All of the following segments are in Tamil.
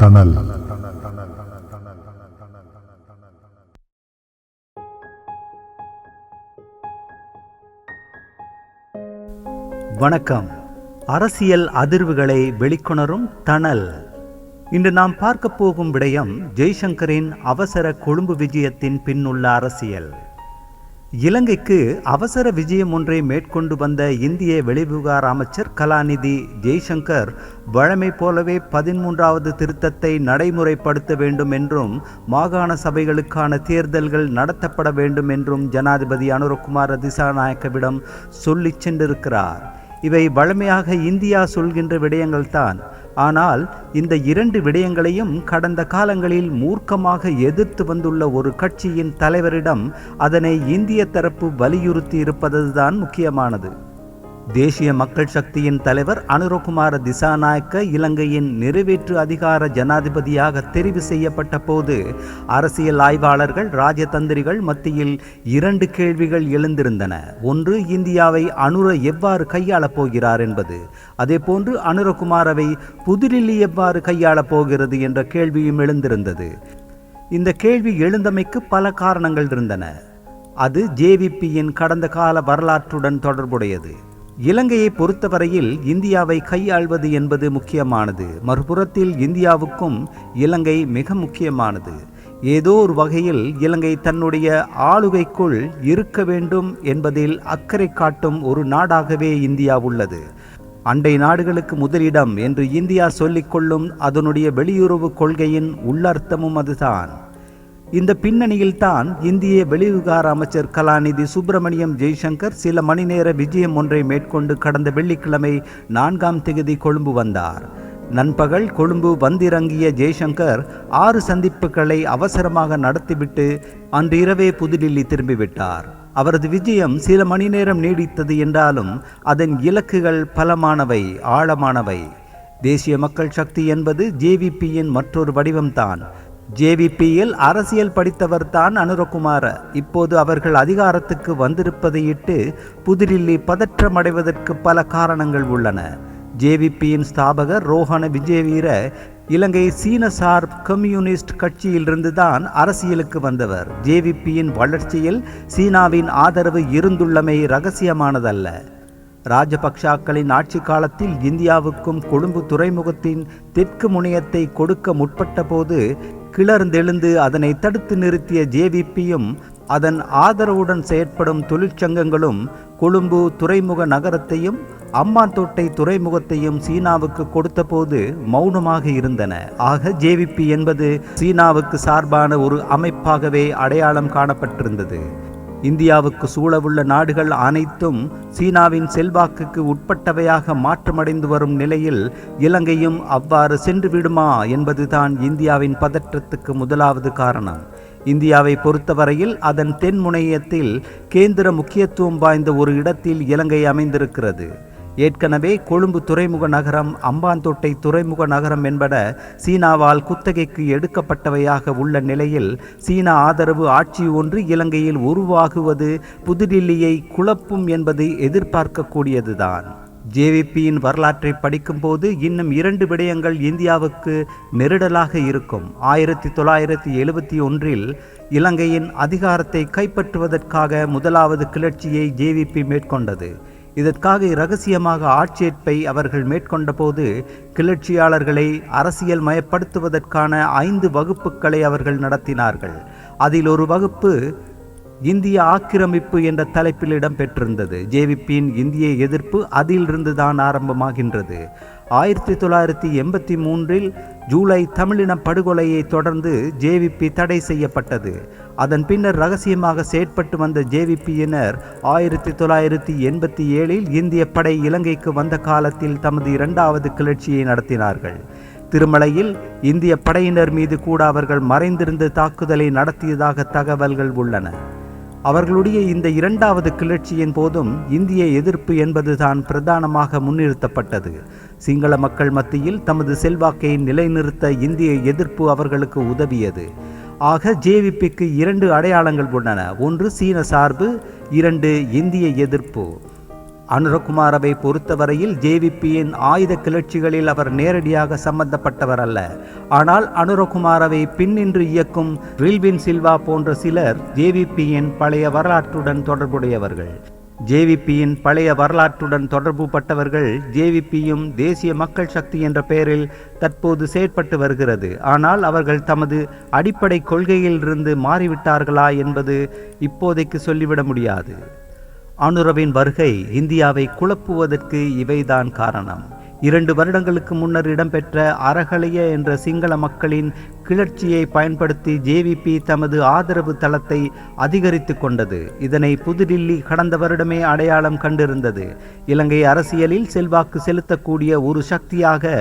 தணல். வணக்கம். அரசியல் அதிர்வுகளை வெளிக்கொணரும் தணல். இன்று நாம் பார்க்க போகும் விடயம் ஜெய்சங்கரின் அவசர கொழும்பு விஜயத்தின் பின்னுள்ள அரசியல். இலங்கைக்கு அவசர விஜயம் ஒன்றை மேற்கொண்டு வந்த இந்திய வெளிவிவகார அமைச்சர் கலாநிதி ஜெய்சங்கர் வழமை போலவே 13வது திருத்தத்தை நடைமுறைப்படுத்த வேண்டும் என்றும் மாகாண சபைகளுக்கான தேர்தல்கள் நடத்தப்பட வேண்டும் என்றும் ஜனாதிபதி அனுரகுமார திசாநாயக்கவிடம் சொல்லிச் சென்றிருக்கிறார். இவை வழமையாக இந்தியா சொல்கின்ற விடயங்கள்தான். ஆனால் இந்த இரண்டு விடயங்களையும் கடந்த காலங்களில் மூர்க்கமாக எதிர்த்து வந்துள்ள ஒரு கட்சியின் தலைவரிடம் அதனை இந்திய தரப்பு வலியுறுத்தி இருப்பதுதான் முக்கியமானது. தேசிய மக்கள் சக்தியின் தலைவர் அனுரகுமார திசாநாயக்க இலங்கையின் நிறைவேற்று அதிகார ஜனாதிபதியாக தெரிவு செய்யப்பட்ட போது அரசியல் ஆய்வாளர்கள் ராஜதந்திரிகள் மத்தியில் இரண்டு கேள்விகள் எழுந்திருந்தன. ஒன்று, இந்தியாவை அனுர எவ்வாறு கையாளப் போகிறார் என்பது. அதேபோன்று அனுரகுமாரவை புதுடில்லி எவ்வாறு கையாளப் போகிறது என்ற கேள்வியும் எழுந்திருந்தது. இந்த கேள்வி எழுந்தமைக்கு பல காரணங்கள் இருந்தன. அது ஜேவிபியின் கடந்த கால வரலாற்றுடன் தொடர்புடையது. இலங்கையை பொறுத்தவரையில் இந்தியாவை கையாள்வது என்பது முக்கியமானது. மறுபுறத்தில் இந்தியாவுக்கும் இலங்கை மிக முக்கியமானது. ஏதோ ஒரு வகையில் இலங்கை தன்னுடைய ஆளுகைக்குள் இருக்க வேண்டும் என்பதில் அக்கறை காட்டும் ஒரு நாடாகவே இந்தியா உள்ளது. அண்டை நாடுகளுக்கு முதலிடம் என்று இந்தியா சொல்லிக்கொள்ளும் அதனுடைய வெளியுறவு கொள்கையின் உள்ளர்த்தமும் அதுதான். இந்த பின்னணியில்தான் இந்திய வெளிவிவகார அமைச்சர் கலாநிதி சுப்பிரமணியம் ஜெய்சங்கர் சில மணி நேர விஜயம் ஒன்றை மேற்கொண்டு கடந்த வெள்ளிக்கிழமை 4ஆம் தேதி கொழும்பு வந்தார். நண்பகல் கொழும்பு வந்திறங்கிய ஜெய்சங்கர் 6 சந்திப்புகளை அவசரமாக நடத்திவிட்டு அன்று இரவே புதுடில்லி திரும்பிவிட்டார். அவரது விஜயம் சில மணி நேரம் நீடித்தது என்றாலும் அதன் இலக்குகள் பலமானவை, ஆழமானவை. தேசிய மக்கள் சக்தி என்பது ஜேவிபியின் மற்றொரு வடிவம்தான். ஜேவிபியில் அரசியல் படித்தவர் தான் அனுரகுமார. இப்போது அவர்கள் அதிகாரத்துக்கு வந்திருப்பதையிட்டு புதுடில்லி பதற்றமடைவதற்கு பல காரணங்கள் உள்ளன. ஜேவிபியின் ஸ்தாபகர் ரோஹண விஜயவீர இலங்கை சீன சார்பு கம்யூனிஸ்ட் கட்சியிலிருந்து தான் அரசியலுக்கு வந்தவர். ஜேவிபியின் வளர்ச்சியில் சீனாவின் ஆதரவு இருந்துள்ளமை இரகசியமானதல்ல. ராஜபக்சாக்களின் ஆட்சி காலத்தில் இந்தியாவுக்கும் கொழும்பு துறைமுகத்தின் தெற்கு முனையத்தை கொடுக்க முற்பட்ட போது கிளர்ந்தெழுந்து அதனை தடுத்து நிறுத்திய ஜேவிபியும் அதன் ஆதரவுடன் செயற்படும் தொழிற்சங்கங்களும் கொழும்பு துறைமுக நகரத்தையும் அம்பாந்தோட்டை துறைமுகத்தையும் சீனாவுக்கு கொடுத்த போது மௌனமாக இருந்தன. ஆக ஜேவிபி என்பது சீனாவுக்கு சார்பான ஒரு அமைப்பாகவே அடையாளம் காணப்பட்டிருந்தது. இந்தியாவுக்கு சூழவுள்ள நாடுகள் அனைத்தும் சீனாவின் செல்வாக்குக்கு உட்பட்டவையாக மாற்றமடைந்து வரும் நிலையில் இலங்கையும் அவ்வாறு சென்று விடுமா என்பதுதான் இந்தியாவின் பதற்றத்துக்கு முதலாவது காரணம். இந்தியாவை பொறுத்தவரையில் அதன் தென் முனையத்தில் கேந்திர முக்கியத்துவம் வாய்ந்த ஒரு இடத்தில் இலங்கை அமைந்திருக்கிறது. ஏற்கனவே கொழும்பு துறைமுக நகரம், அம்பாந்தோட்டை துறைமுக நகரம் என்பன சீனாவால் குத்தகைக்கு எடுக்கப்பட்டவையாக உள்ள நிலையில் சீனா ஆதரவு ஆட்சி ஒன்று இலங்கையில் உருவாகுவது புதுடில்லியை குழப்பும் என்பது எதிர்பார்க்கக்கூடியதுதான். ஜேவிபியின் வரலாற்றை படிக்கும்போது இன்னும் 2 விடயங்கள் இந்தியாவுக்கு நெருடலாக இருக்கும். 1971 இலங்கையின் அதிகாரத்தை கைப்பற்றுவதற்காக முதலாவது கிளர்ச்சியை ஜேவிபி மேற்கொண்டது. இதற்காக இரகசியமாக ஆட்சேர்ப்பை அவர்கள் மேற்கொண்ட போது கிளர்ச்சியாளர்களை அரசியல் மயப்படுத்துவதற்கான 5 வகுப்புகளை அவர்கள் நடத்தினார்கள். அதில் ஒரு வகுப்பு இந்திய ஆக்கிரமிப்பு என்ற தலைப்பில் இடம்பெற்றிருந்தது. ஜேவிபியின் இந்திய எதிர்ப்பு அதிலிருந்துதான் ஆரம்பமாகின்றது. 1983 ஜூலை தமிழின படுகொலையை தொடர்ந்து ஜேவிபி தடை செய்யப்பட்டது. அதன் பின்னர் ரகசியமாக செயற்பட்டு வந்த ஜேவிபியினர் 1987 இந்திய படை இலங்கைக்கு வந்த காலத்தில் தமது 2வது கிளர்ச்சியை நடத்தினார்கள். திருமலையில் இந்திய படையினர் மீது கூட அவர்கள் மறைந்திருந்து தாக்குதலை நடத்தியதாக தகவல்கள் உள்ளன. அவர்களுடைய இந்த 2வது கிளர்ச்சியின் போதும் இந்திய எதிர்ப்பு என்பதுதான் பிரதானமாக முன்னிறுத்தப்பட்டது. சிங்கள மக்கள் மத்தியில் தமது செல்வாக்கை நிலைநிறுத்த இந்திய எதிர்ப்பு அவர்களுக்கு உதவியது. ஆக ஜேவிபிக்கு 2 அடையாளங்கள் உள்ளன. ஒன்று சீன சார்பு, 2 இந்திய எதிர்ப்பு. அனுரகுமாரவை பொறுத்தவரையில் ஜேவிபியின் ஆயுத கிளர்ச்சிகளில் அவர் நேரடியாக சம்பந்தப்பட்டவர் அல்ல. ஆனால் அனுரகுமாரவை பின்னின்று இயக்கும் ரில்வின் சில்வா போன்ற சிலர் ஜேவிபியின் பழைய வரலாற்றுடன் தொடர்புடையவர்கள். ஜேவிபியின் பழைய வரலாற்றுடன் தொடர்பு பட்டவர்கள் ஜேவிபியும் தேசிய மக்கள் சக்தி என்ற பெயரில் தற்போது செயற்பட்டு வருகிறது. ஆனால் அவர்கள் தமது அடிப்படை கொள்கையிலிருந்து மாறிவிட்டார்களா என்பது இப்போதைக்கு சொல்லிவிட முடியாது. அனுரவின் வருகை இந்தியாவை குழப்புவதற்கு இவைதான் காரணம். 2 வருடங்களுக்கு முன்னர் இடம்பெற்ற அரகலைய என்ற சிங்கள மக்களின் கிளர்ச்சியை பயன்படுத்தி ஜேவிபி தமது ஆதரவு தளத்தை அதிகரித்து கொண்டது. இதனை புதுடில்லி கடந்த வருடமே அடையாளம் கண்டிருந்தது. இலங்கை அரசியலில் செல்வாக்கு செலுத்தக்கூடிய ஒரு சக்தியாக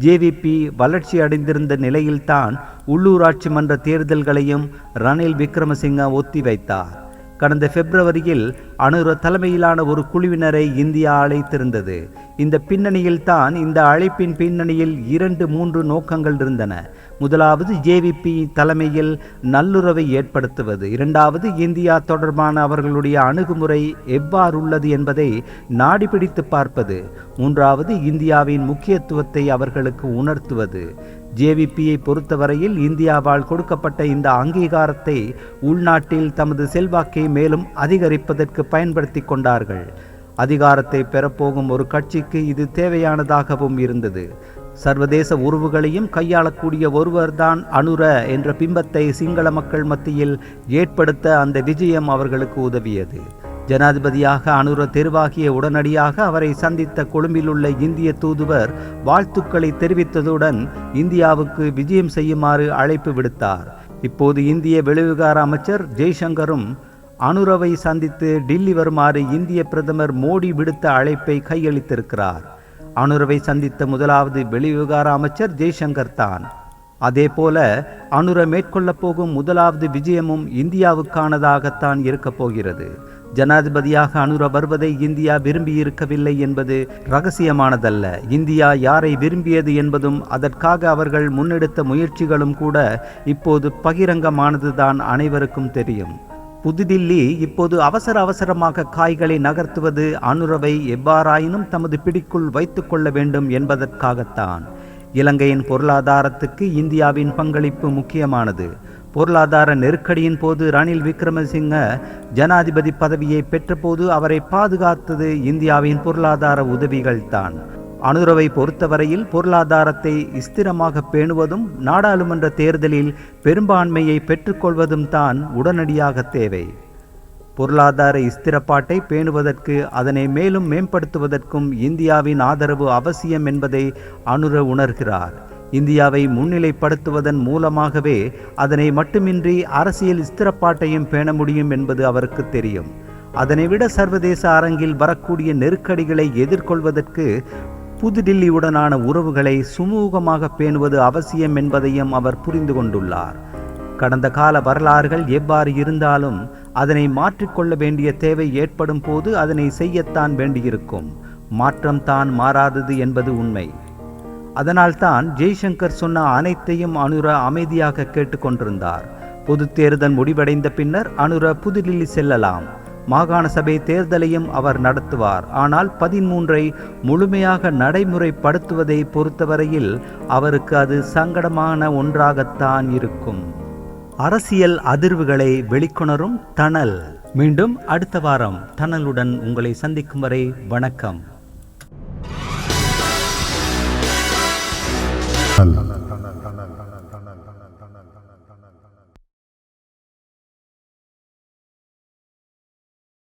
ஜேவிபி வளர்ச்சி அடைந்திருந்த நிலையில்தான் உள்ளூராட்சி மன்ற தேர்தல்களையும் ரணில் விக்ரமசிங்க ஒத்திவைத்தார். கடந்த பிப்ரவரியில் அனுர தலைமையிலான ஒரு குழுவினரை இந்தியா அழைத்திருந்தது. இந்த பின்னணியில் தான் இந்த அழைப்பின் பின்னணியில் 2-3 நோக்கங்கள் இருந்தன. முதலாவது ஜேவிபி தலைமையில் நல்லுறவை ஏற்படுத்துவது. இரண்டாவது இந்தியா தொடர்பான அவர்களுடைய அணுகுமுறை எவ்வாறுள்ளது என்பதை நாடிப்பிடித்து பார்ப்பது. மூன்றாவது இந்தியாவின் முக்கியத்துவத்தை அவர்களுக்கு உணர்த்துவது. ஜேவிபியை பொறுத்தவரையில் இந்தியாவால் கொடுக்கப்பட்ட இந்த அங்கீகாரத்தை உள்நாட்டில் தமது செல்வாக்கை மேலும் அதிகரிப்பதற்கு பயன்படுத்தி கொண்டார்கள். அதிகாரத்தை பெறப்போகும் ஒரு கட்சிக்கு இது தேவையானதாகவும் இருந்தது. சர்வதேச உறவுகளையும் கையாளக்கூடிய ஒருவர்தான் அனுர என்ற பிம்பத்தை சிங்கள மக்கள் மத்தியில் ஏற்படுத்த அந்த விஜயம் அவர்களுக்கு உதவியது. ஜனாதிபதியாக அனுர தெரிவாகிய உடனடியாக அவரை சந்தித்த கொழும்பில் உள்ள இந்திய தூதுவர் வாழ்த்துக்களை தெரிவித்ததுடன் இந்தியாவுக்கு விஜயம் செய்யுமாறு அழைப்பு விடுத்தார். இப்போது இந்திய வெளிவிவகார அமைச்சர் ஜெய்சங்கரும் அனுரவை சந்தித்து டில்லி வருமாறு இந்திய பிரதமர் மோடி விடுத்த அழைப்பை கையளித்திருக்கிறார். அனுரவை சந்தித்த முதலாவது வெளிவிவகார அமைச்சர் ஜெய்சங்கர் தான். அதேபோல அனுர மேற்கொள்ளப் போகும் முதலாவது விஜயமும் இந்தியாவுக்கானதாகத்தான் இருக்கப் போகிறது. ஜனாதிபதியாக அனுர வருவதை இந்தியா விரும்பியிருக்கவில்லை என்பது இரகசியமானதல்ல. இந்தியா யாரை விரும்பியது என்பதும் அதற்காக அவர்கள் முன்னெடுத்த முயற்சிகளும் கூட இப்போது பகிரங்கமானதுதான் அனைவருக்கும் தெரியும். புதுடில்லி இப்போது அவசரமாக காய்களை நகர்த்துவது அனுரவை எவ்வாறாயினும் தமது பிடிக்குள் வைத்து கொள்ள வேண்டும் என்பதற்காகத்தான். இலங்கையின் பொருளாதாரத்துக்கு இந்தியாவின் பங்களிப்பு முக்கியமானது. பொருளாதார நெருக்கடியின் போது ரணில் விக்ரமசிங்க ஜனாதிபதி பதவியை பெற்றபோது அவரை பாதுகாத்தது இந்தியாவின் பொருளாதார உதவிகள்தான். அனுரவை பொறுத்தவரையில் பொருளாதாரத்தை ஸ்திரமாக பேணுவதும் நாடாளுமன்ற தேர்தலில் பெரும்பான்மையை பெற்றுக்கொள்வதும் தான் உடனடியாக தேவை. பொருளாதார ஸ்திரப்பாட்டை பேணுவதற்கு அதனை மேலும் மேம்படுத்துவதற்கும் இந்தியாவின் ஆதரவு அவசியம் என்பதை அனுர உணர்கிறார். இந்தியாவை முன்னிலைப்படுத்துவதன் மூலமாகவே அதனை மட்டுமின்றி அரசியல் ஸ்திரப்பாட்டையும் பேண முடியும் என்பது அவருக்கு தெரியும். அதனைவிட சர்வதேச அரங்கில் வரக்கூடிய நெருக்கடிகளை எதிர்கொள்வதற்கு புதுடில்லியுடனான உறவுகளை சுமூகமாக பேணுவது அவசியம் என்பதையும் அவர் புரிந்து கொண்டுள்ளார். கடந்த கால வரலாறுகள் எவ்வாறு இருந்தாலும் அதனை மாற்றிக்கொள்ள வேண்டிய தேவை ஏற்படும் போது அதனை செய்யத்தான் வேண்டியிருக்கும். மாற்றம் தான் மாறாதது என்பது உண்மை. அதனால்தான் ஜெய்சங்கர் சொன்ன அனைத்தையும் அனுர அமைதியாக கேட்டுக்கொண்டிருந்தார். பொது தேர்தல் முடிவடைந்த பின்னர் அனுர புதுடில்லி செல்லலாம். மாகாண சபை தேர்தலையும் அவர் நடத்துவார். ஆனால் 13ஐ முழுமையாக நடைமுறைப்படுத்துவதை பொறுத்தவரையில் அவருக்கு அது சங்கடமான ஒன்றாகத்தான் இருக்கும். அரசியல் அதிர்வுகளை வெளிக்கொணரும் தணல். மீண்டும் அடுத்த வாரம் தணலுடன் உங்களை சந்திக்கும் வரை வணக்கம். Tunnel.